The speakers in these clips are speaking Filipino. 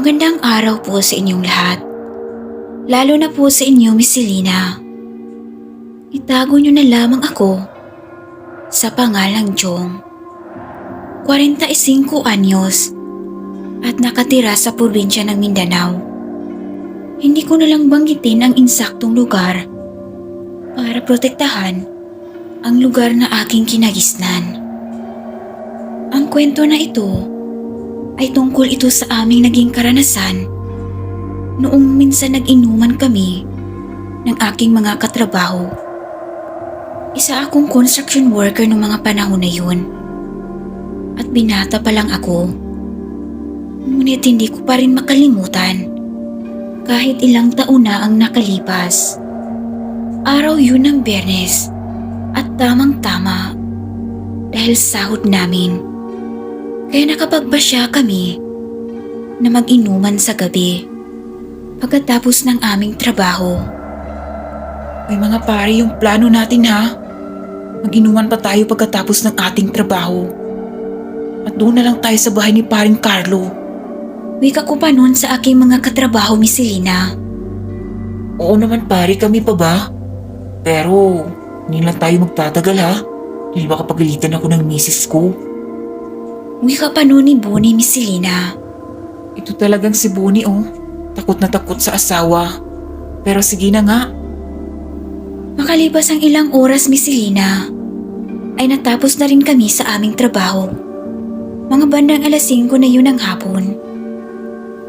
Magandang araw po sa inyong lahat. Lalo na po sa inyo, Miss Selena. Itago niyo na lamang ako sa pangalang Jong. 45 anyos at nakatira sa probinsya ng Mindanao. Hindi ko na lang banggitin ang insaktong lugar para protektahan ang lugar na aking kinagisnan. Ang kwento na ito ay tungkol ito sa aming naging karanasan noong minsan nag-inuman kami ng aking mga katrabaho. Isa akong construction worker noong mga panahon na yun at binata pa lang ako. Ngunit hindi ko pa rin makalimutan kahit ilang taon na ang nakalipas. Araw yun ng Biyernes at tamang-tama dahil sahod namin. Kaya nakapagbasya kami na mag-inuman sa gabi pagkatapos ng aming trabaho. May mga pare yung plano natin ha. Mag-inuman pa tayo pagkatapos ng ating trabaho. At doon na lang tayo sa bahay ni paring Carlo. Wika ko pa noon sa aking mga katrabaho, Miss Selena. Oo naman pare, kami pa ba? Pero hindi lang tayo magtatagal ha. Dahil baka pagalitan ako ng misis ko. Wika pa noon ni Bonnie, Miss Selena. Ito talagang si Bonnie oh. Takot na takot sa asawa. Pero sige na nga. Makalipas ang ilang oras, Miss Selena, ay natapos na rin kami sa aming trabaho. Mga bandang 5:00 na yun ng hapon.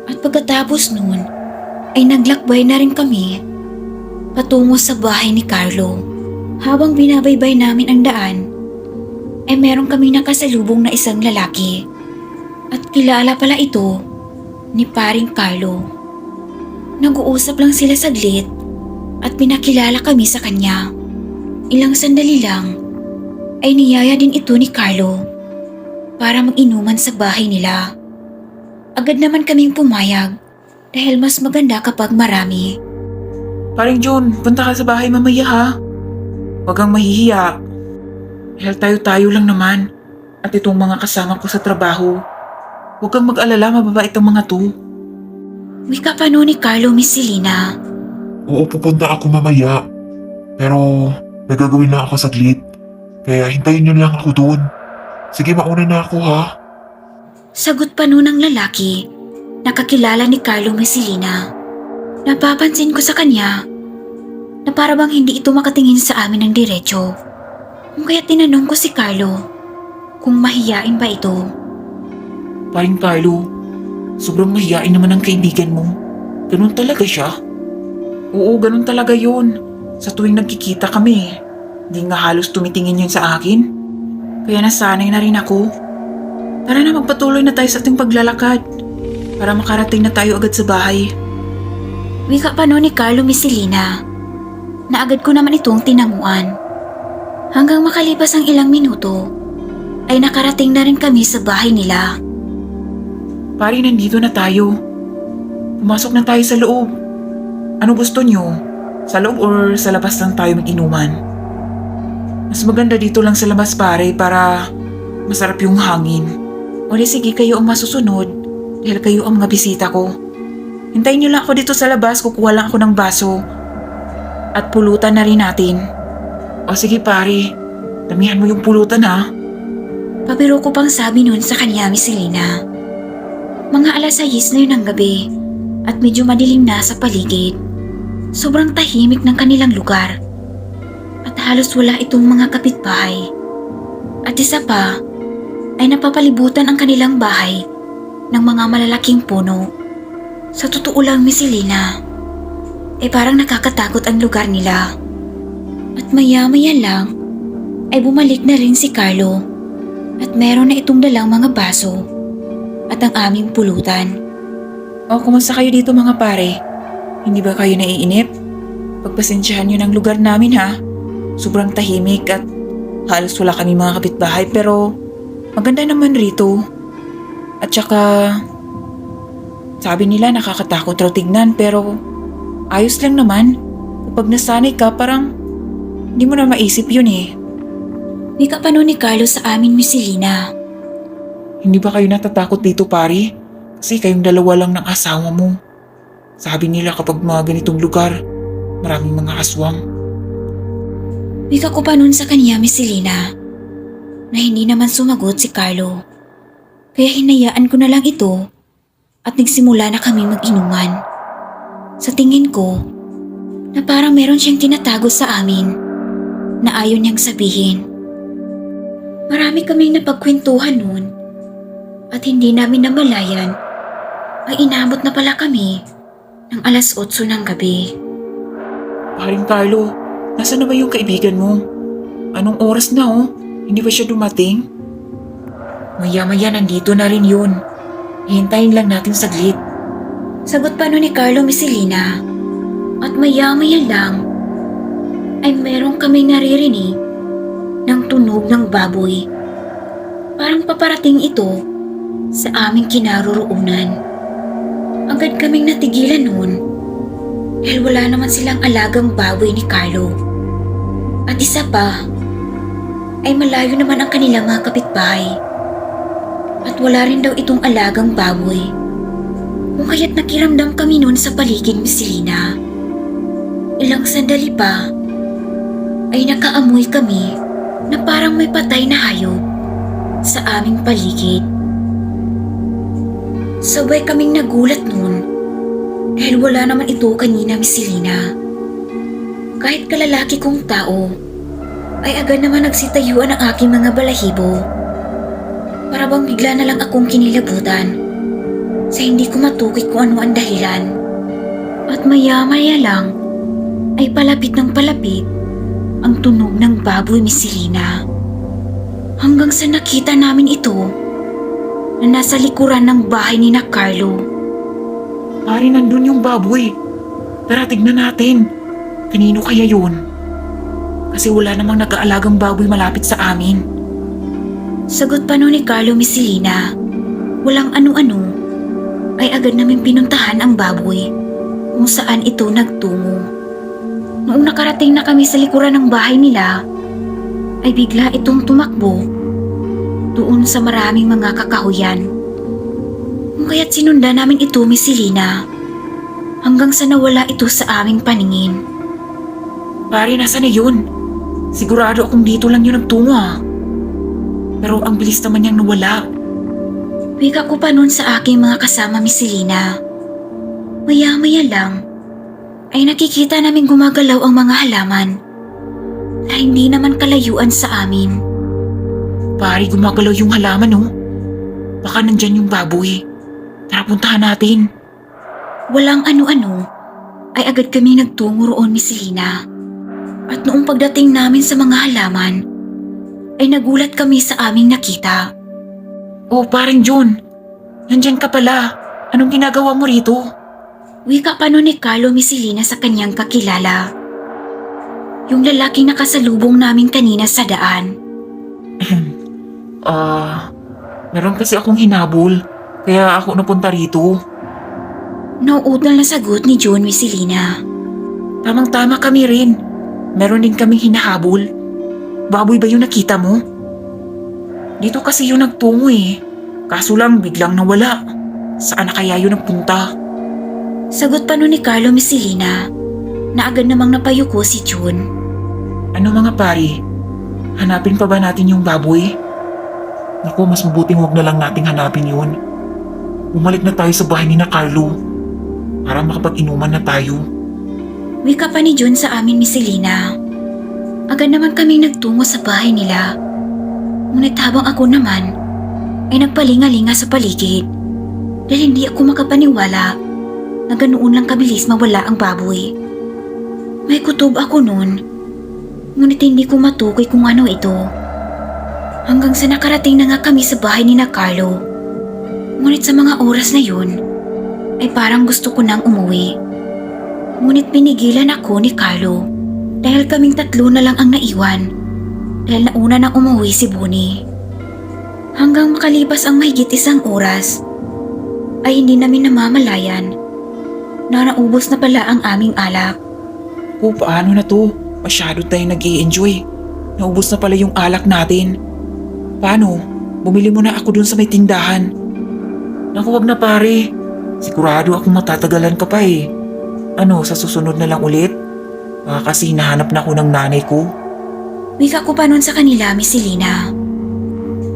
At pagkatapos noon, ay naglakbay na rin kami patungo sa bahay ni Carlo. Habang binabaybay namin ang daan, ay meron kaming nakasalubong na isang lalaki. At kilala pala ito ni paring Carlo. Nag-uusap lang sila saglit at pinakilala kami sa kanya. Ilang sandali lang ay niyaya din ito ni Carlo para mag-inuman sa bahay nila. Agad naman kaming pumayag dahil mas maganda kapag marami. Paring John, punta ka sa bahay mamaya ha. Huwag kang mahihiya. Dahil tayo-tayo lang naman at itong mga kasama ko sa trabaho. Huwag kang mag-alala, mababait ang mga to. Wika pa noon ni Carlo, Miss Selena. Oo, pupunta ako mamaya. Pero may gagawin lang ako saglit. Kaya hintayin niyo lang ako doon. Sige, mauna na ako ha. Sagot pa noon ng lalaki na kakilala ni Carlo, Miss Selena. Napapansin ko sa kanya na para bang hindi ito makatingin sa amin ng diretsyo. Kaya tinanong ko si Carlo kung mahiyain ba ito. Paring Carlo, sobrang mahiyain naman ang kaibigan mo. Ganun talaga siya? Oo, ganun talaga yun. Sa tuwing nagkikita kami, hindi nga halos tumitingin yun sa akin. Kaya nasanay na rin ako. Tara na, magpatuloy na tayo sa ating paglalakad para makarating na tayo agad sa bahay. Wika pa noon ni Carlo, Miss Selena, na agad ko naman itong tinanguan. Hanggang makalipas ang ilang minuto, ay nakarating na rin kami sa bahay nila. Pari, nandito na tayo. Pumasok na tayo sa loob. Ano gusto nyo? Sa loob or sa labas lang tayo mag-inuman? Mas maganda dito lang sa labas pare para masarap yung hangin. O di sige, kayo ang masusunod dahil kayo ang mga bisita ko. Hintayin nyo lang ako dito sa labas, kukuha lang ako ng baso. At pulutan na rin natin. O sige pare, damihan mo yung pulutan ha. Pabiro ko pang sabi noon sa kanya, Miss Selena. Mga 6:00 na yun ng gabi at medyo madilim na sa paligid. Sobrang tahimik ng kanilang lugar at halos wala itong mga kapitbahay. At isa pa ay napapalibutan ang kanilang bahay ng mga malalaking puno. Sa totoo lang, Miss Selena, parang nakakatakot ang lugar nila. At maya-maya lang ay bumalik na rin si Carlo at meron na itong dalang mga baso at ang aming pulutan. O, kumusta kayo dito mga pare? Hindi ba kayo naiinip? Pagpasensyahan nyo ng lugar namin ha. Sobrang tahimik at halos wala kami mga kapitbahay pero maganda naman rito. At saka, sabi nila nakakatakot raw tignan pero ayos lang naman. Kapag nasanay ka parang hindi mo na maisip yun eh. Wika pa noon ni Carlo sa amin, Miss Selena. Hindi ba kayo natatakot dito pare? Kasi kayong dalawa lang ng asawa mo. Sabi nila kapag mga ganitong lugar, maraming mga aswang. Wika ko pa nun sa kanya, Miss Selena, na hindi naman sumagot si Carlo. Kaya hinayaan ko na lang ito at nagsimula na kami mag-inuman. Sa tingin ko, na parang meron siyang tinatago sa amin na ayaw niyang sabihin. Marami kaming napagkwentuhan noon at hindi namin namalayan ay inabot na pala kami ng 8:00 ng gabi. Paring Carlo, nasaan na ba yung kaibigan mo? Anong oras na Hindi ba siya dumating? Maya-maya nandito na rin yun. Hihintayin lang natin saglit. Sagot pa nun ni Carlo, Miss Selena. At maya-maya lang ay meron kaming naririnig ng tunog ng baboy. Parang paparating ito sa aming kinaroroonan. Agad kaming natigilan noon dahil wala naman silang alagang baboy ni Carlo. At isa pa ay malayo naman ang kanilang mga kapitbahay. At wala rin daw itong alagang baboy. Kung kaya't nakiramdam kami noon sa paligid, Miss Selena. Ilang sandali pa ay nakaamoy kami na parang may patay na hayop sa aming paligid. Sabay kaming nagulat noon dahil wala naman ito kanina, Miss Selena. Kahit kalalaki kong tao ay agad naman nagsitayuan ang aking mga balahibo. Para bang bigla na lang akong kinilabutan sa hindi ko matukoy kung ano ang dahilan. At maya-maya lang ay palapit ng palapit ang tunog ng baboy, Miss Selena. Hanggang sa nakita namin ito na nasa likuran ng bahay ni na Carlo. Pare, nandun yung baboy. Tara, tignan natin. Kanino kaya yun? Kasi wala namang nag-aalagang baboy malapit sa amin. Sagot pa nun ni Carlo, Miss Selena. Walang ano-ano ay agad namin pinuntahan ang baboy kung saan ito nagtungo. Noong nakarating na kami sa likuran ng bahay nila, ay bigla itong tumakbo doon sa maraming mga kakahuyan. Kung kaya't sinundan namin ito, Miss Selena, hanggang sa nawala ito sa aming paningin. Pare, nasa na yun? Sigurado akong dito lang yun nagtungo Pero ang bilis naman niyang nawala. Wika ko pa noon sa aking mga kasama, Miss Selena. Maya-maya lang ay nakikita namin gumagalaw ang mga halaman na hindi naman kalayuan sa amin. Pare, gumagalaw yung halaman Baka nandyan yung baboy. Tara, puntahan natin. Walang ano-ano ay agad kami nagtungo roon, Miss Selena. At noong pagdating namin sa mga halaman ay nagulat kami sa aming nakita. Oh, parang John. Nandyan ka pala. Anong ginagawa mo rito? Wika pa nun ni Carlo, Miss Selena, sa kanyang kakilala. Yung lalaking nakasalubong namin kanina sa daan. Meron kasi akong hinabol. Kaya ako napunta rito. Nauudal na sagot ni John, Miss Selena. Tamang-tama kami rin. Meron din kaming hinahabol. Baboy ba yung nakita mo? Dito kasi yung nagtungo Kaso lang biglang nawala. Saan na kaya yun nagpunta? Sagot pa nun ni Carlo, Miss Selena, na agad namang napayuko si John. Ano mga pari? Hanapin pa ba natin yung baboy? Naku, mas mabuting huwag na lang nating hanapin yun. Bumalik na tayo sa bahay ni na Carlo para makapag-inuman na tayo. Wika pa ni John sa amin, Miss Selena. Agad naman kaming nagtungo sa bahay nila. Ngunit habang ako naman ay nagpalinga-linga sa paligid dahil hindi ako makapaniwala na ganoon lang kabilis mawala ang baboy. May kutob ako noon, ngunit hindi ko matukoy kung ano ito. Hanggang sa nakarating na nga kami sa bahay ni na Carlo. Ngunit sa mga oras na yun, ay parang gusto ko nang umuwi. Ngunit pinigilan ako ni Carlo dahil kaming tatlo na lang ang naiwan dahil nauna nang umuwi si Bonnie. Hanggang makalipas ang mahigit 1 oras, ay hindi namin namamalayan na naubos na pala ang aming alak. Paano na to? Masyado tayong nag-i-enjoy. Naubos na pala yung alak natin. Paano? Bumili mo na ako dun sa may tindahan. Naku, wag na pare. Sigurado akong matatagalan ka pa eh. Ano, sa susunod na lang ulit? Kasi nahanap na ako ng nanay ko. Wika ko pa nun sa kanila, Miss Selena.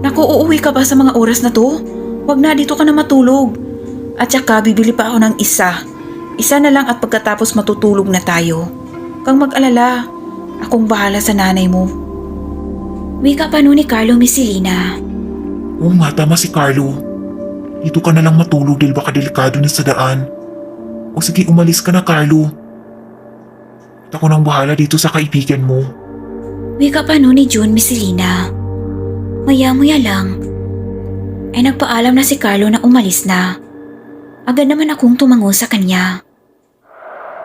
Naku, uuwi ka ba sa mga oras na to? Wag na, dito ka na matulog. At saka bibili pa ako ng isa. Isa na lang at pagkatapos matutulog na tayo. Kang mag-alala, akong bahala sa nanay mo. Wika pa nun ni Carlo, Miss Selena. Oo nga, tama si Carlo. Dito ka na lang matulog dahil baka delikado na sa daan. O sige, umalis ka na, Carlo. At ako nang bahala dito sa kaibigan mo. Wika pa nun ni June, Miss Selena. Maya-maya lang, ay nagpaalam na si Carlo na umalis na. Agad naman akong tumango sa kanya.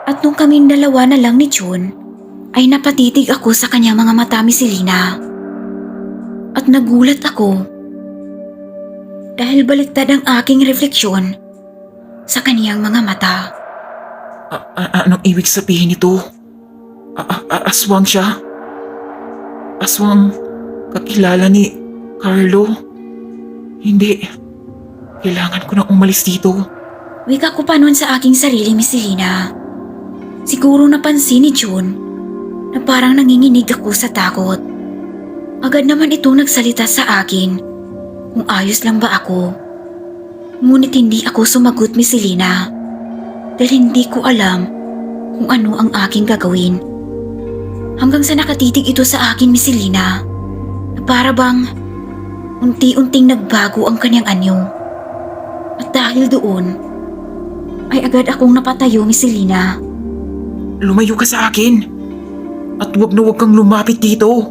At nung kaming dalawa na lang ni June, ay napatitig ako sa kanyang mga mata, Miss Selena. At nagulat ako dahil baliktad ang aking refleksyon sa kaniyang mga mata. Anong ibig sabihin nito? Aswang siya? Aswang kakilala ni Carlo? Hindi. Kailangan ko na umalis dito. Wika ko pa nun sa aking sarili, Miss Selena. Siguro napansin ni June na parang nanginginig ako sa takot. Agad naman itong nagsalita sa akin kung ayos lang ba ako. Ngunit hindi ako sumagot, Miss Selena, dahil hindi ko alam kung ano ang aking gagawin. Hanggang sa nakatitig ito sa akin, Miss Selena, na para bang unti-unting nagbago ang kanyang anyo. At dahil doon, ay agad akong napatayo, Miss Selena. Lumayo ka sa akin. At wag na wag kang lumapit dito.